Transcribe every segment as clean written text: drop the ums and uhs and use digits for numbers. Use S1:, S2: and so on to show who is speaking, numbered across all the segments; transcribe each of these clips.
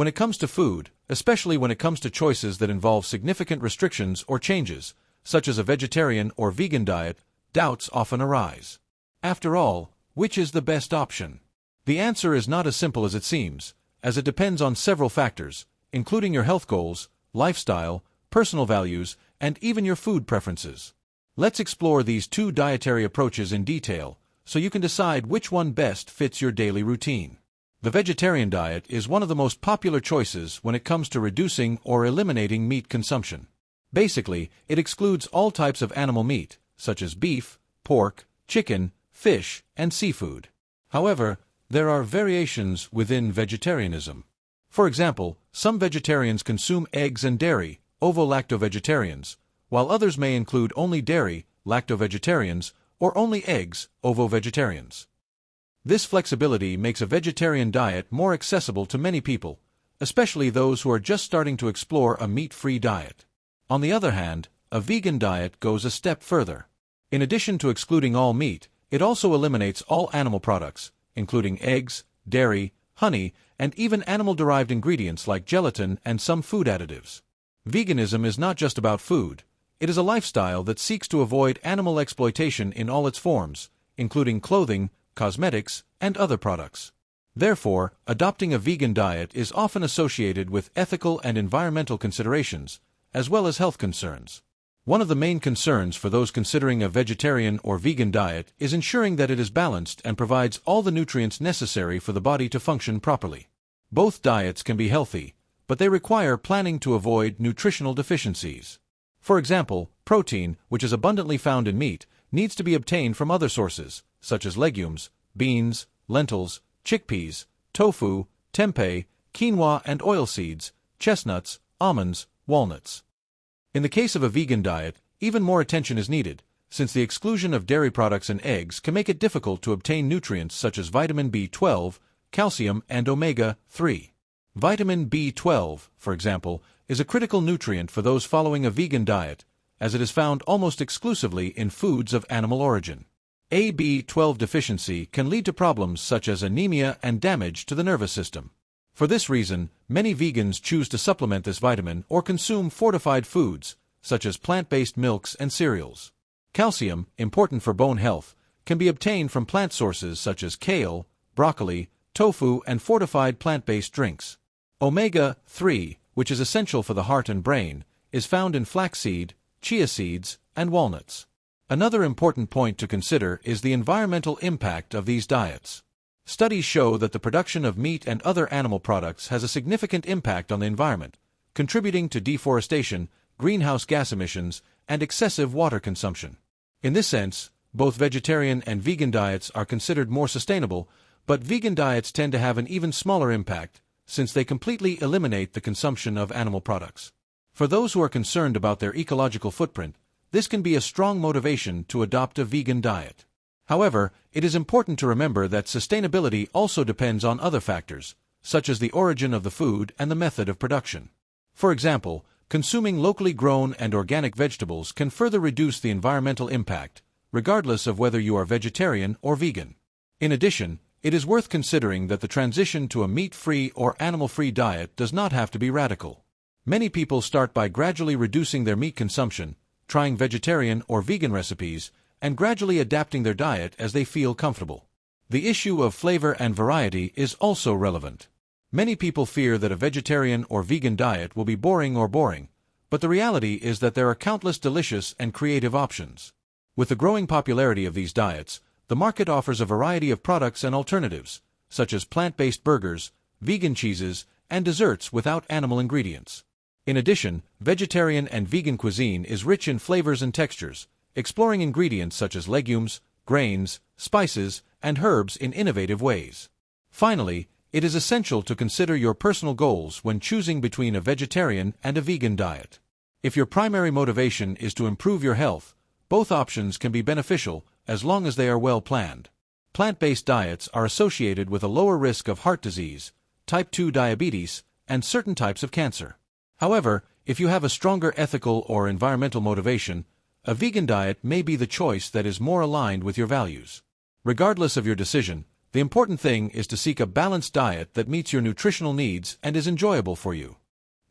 S1: When it comes to food, especially when it comes to choices that involve significant restrictions or changes, such as a vegetarian or vegan diet, doubts often arise. After all, which is the best option? The answer is not as simple as it seems, as it depends on several factors, including your health goals, lifestyle, personal values, and even your food preferences. Let's explore these two dietary approaches in detail, so you can decide which one best fits your daily routine. The vegetarian diet is one of the most popular choices when it comes to reducing or eliminating meat consumption. Basically, it excludes all types of animal meat, such as beef, pork, chicken, fish, and seafood. However, there are variations within vegetarianism. For example, some vegetarians consume eggs and dairy, ovo-lacto-vegetarians, while others may include only dairy, lacto-vegetarians, or only eggs, ovo-vegetarians. This flexibility makes a vegetarian diet more accessible to many people, especially those who are just starting to explore a meat-free diet. On the other hand, a vegan diet goes a step further. In addition to excluding all meat, it also eliminates all animal products, including eggs, dairy, honey, and even animal-derived ingredients like gelatin and some food additives. Veganism is not just about food. It is a lifestyle that seeks to avoid animal exploitation in all its forms, including clothing, cosmetics, and other products. Therefore, adopting a vegan diet is often associated with ethical and environmental considerations, as well as health concerns. One of the main concerns for those considering a vegetarian or vegan diet is ensuring that it is balanced and provides all the nutrients necessary for the body to function properly. Both diets can be healthy, but they require planning to avoid nutritional deficiencies. For example, protein, which is abundantly found in meat, needs to be obtained from other sources, such as legumes, beans, lentils, chickpeas, tofu, tempeh, quinoa and oilseeds, chestnuts, almonds, walnuts. In the case of a vegan diet, even more attention is needed, since the exclusion of dairy products and eggs can make it difficult to obtain nutrients such as vitamin B12, calcium, and omega-3. Vitamin B12, for example, is a critical nutrient for those following a vegan diet, as it is found almost exclusively in foods of animal origin. A B12 deficiency can lead to problems such as anemia and damage to the nervous system. For this reason, many vegans choose to supplement this vitamin or consume fortified foods, such as plant-based milks and cereals. Calcium, important for bone health, can be obtained from plant sources such as kale, broccoli, tofu, and fortified plant-based drinks. Omega-3, which is essential for the heart and brain, is found in flaxseed, chia seeds, and walnuts. Another important point to consider is the environmental impact of these diets. Studies show that the production of meat and other animal products has a significant impact on the environment, contributing to deforestation, greenhouse gas emissions, and excessive water consumption. In this sense, both vegetarian and vegan diets are considered more sustainable, but vegan diets tend to have an even smaller impact, since they completely eliminate the consumption of animal products. For those who are concerned about their ecological footprint, this can be a strong motivation to adopt a vegan diet. However, it is important to remember that sustainability also depends on other factors, such as the origin of the food and the method of production. For example, consuming locally grown and organic vegetables can further reduce the environmental impact, regardless of whether you are vegetarian or vegan. In addition, it is worth considering that the transition to a meat-free or animal-free diet does not have to be radical. Many people start by gradually reducing their meat consumption, trying vegetarian or vegan recipes, and gradually adapting their diet as they feel comfortable. The issue of flavor and variety is also relevant. Many people fear that a vegetarian or vegan diet will be boring, but the reality is that there are countless delicious and creative options. With the growing popularity of these diets, the market offers a variety of products and alternatives, such as plant-based burgers, vegan cheeses, and desserts without animal ingredients. In addition, vegetarian and vegan cuisine is rich in flavors and textures, exploring ingredients such as legumes, grains, spices, and herbs in innovative ways. Finally, it is essential to consider your personal goals when choosing between a vegetarian and a vegan diet. If your primary motivation is to improve your health, both options can be beneficial as long as they are well planned. Plant-based diets are associated with a lower risk of heart disease, type 2 diabetes, and certain types of cancer. However, if you have a stronger ethical or environmental motivation, a vegan diet may be the choice that is more aligned with your values. Regardless of your decision, The important thing is to seek a balanced diet that meets your nutritional needs and is enjoyable for you.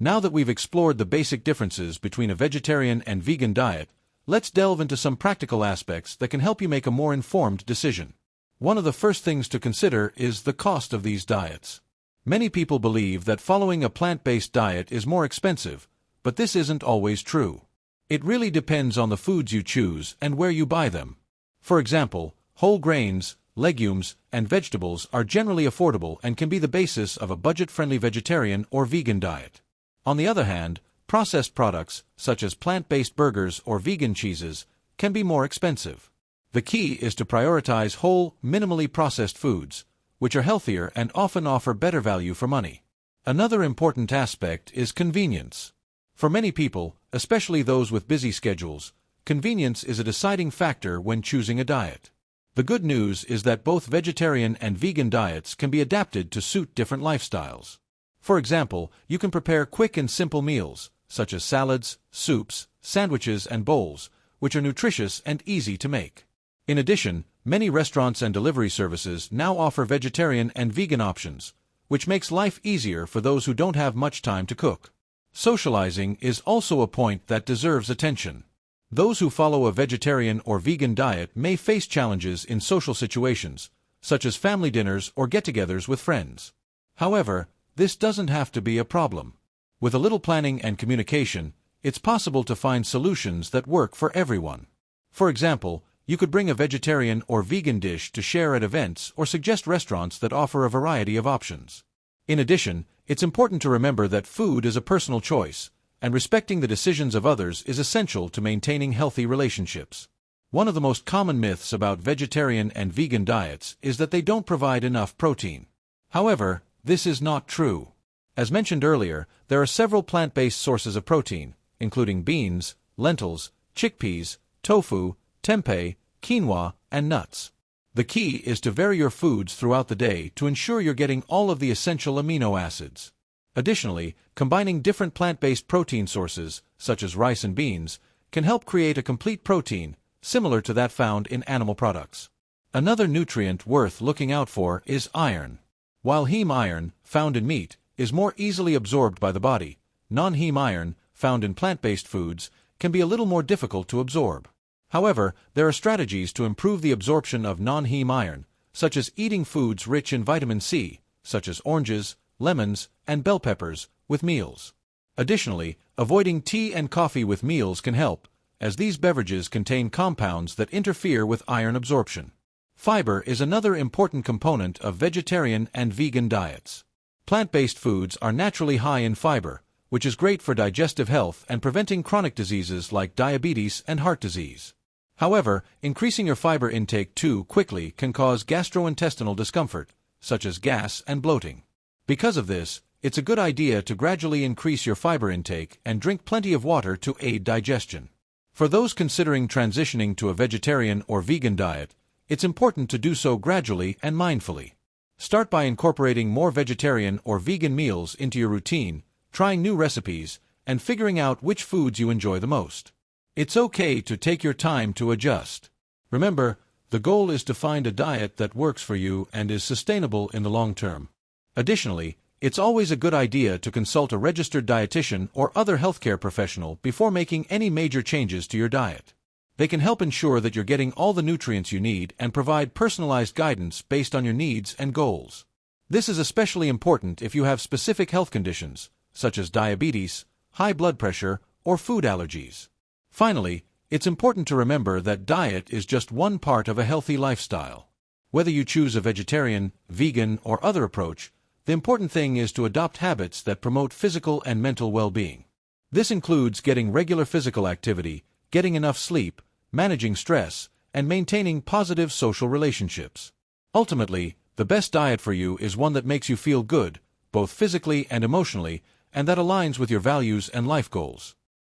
S1: Now that we've explored the basic differences between a vegetarian and vegan diet, let's delve into some practical aspects that can help you make a more informed decision. One of the first things to consider is the cost of these diets. Many people believe that following a plant-based diet is more expensive, but this isn't always true. It really depends on the foods you choose and where you buy them. For example, whole grains, legumes, and vegetables are generally affordable and can be the basis of a budget-friendly vegetarian or vegan diet. On the other hand, processed products, such as plant-based burgers or vegan cheeses, can be more expensive. The key is to prioritize whole, minimally processed foods, which are healthier and often offer better value for money. Another important aspect is convenience. For many people, especially those with busy schedules, convenience is a deciding factor when choosing a diet. The good news is that both vegetarian and vegan diets can be adapted to suit different lifestyles. For example, you can prepare quick and simple meals, such as salads, soups, sandwiches, and bowls, which are nutritious and easy to make. In addition, many restaurants and delivery services now offer vegetarian and vegan options, which makes life easier for those who don't have much time to cook. Socializing is also a point that deserves attention. Those who follow a vegetarian or vegan diet may face challenges in social situations, such as family dinners or get-togethers with friends. However, this doesn't have to be a problem. With a little planning and communication, it's possible to find solutions that work for everyone. For example, you could bring a vegetarian or vegan dish to share at events or suggest restaurants that offer a variety of options. In addition, it's important to remember that food is a personal choice, and respecting the decisions of others is essential to maintaining healthy relationships. One of the most common myths about vegetarian and vegan diets is that they don't provide enough protein. However, this is not true. As mentioned earlier, there are several plant-based sources of protein, including beans, lentils, chickpeas, tofu, tempeh, quinoa, and nuts. The key is to vary your foods throughout the day to ensure you're getting all of the essential amino acids. Additionally, combining different plant-based protein sources, such as rice and beans, can help create a complete protein, similar to that found in animal products. Another nutrient worth looking out for is iron. While heme iron, found in meat, is more easily absorbed by the body, non-heme iron, found in plant-based foods, can be a little more difficult to absorb. However, there are strategies to improve the absorption of non-heme iron, such as eating foods rich in vitamin C, such as oranges, lemons, and bell peppers, with meals. Additionally, avoiding tea and coffee with meals can help, as these beverages contain compounds that interfere with iron absorption. Fiber is another important component of vegetarian and vegan diets. Plant-based foods are naturally high in fiber, which is great for digestive health and preventing chronic diseases like diabetes and heart disease. However, increasing your fiber intake too quickly can cause gastrointestinal discomfort, such as gas and bloating. Because of this, it's a good idea to gradually increase your fiber intake and drink plenty of water to aid digestion. For those considering transitioning to a vegetarian or vegan diet, it's important to do so gradually and mindfully. Start by incorporating more vegetarian or vegan meals into your routine, trying new recipes, and figuring out which foods you enjoy the most. It's okay to take your time to adjust. Remember, the goal is to find a diet that works for you and is sustainable in the long term. Additionally, it's always a good idea to consult a registered dietitian or other healthcare professional before making any major changes to your diet. They can help ensure that you're getting all the nutrients you need and provide personalized guidance based on your needs and goals. This is especially important if you have specific health conditions, such as diabetes, high blood pressure, or food allergies. Finally, it's important to remember that diet is just one part of a healthy lifestyle. Whether you choose a vegetarian, vegan, or other approach, the important thing is to adopt habits that promote physical and mental well-being. This includes getting regular physical activity, getting enough sleep, managing stress, and maintaining positive social relationships. Ultimately, the best diet for you is one that makes you feel good, both physically and emotionally, and that aligns with your values and life goals.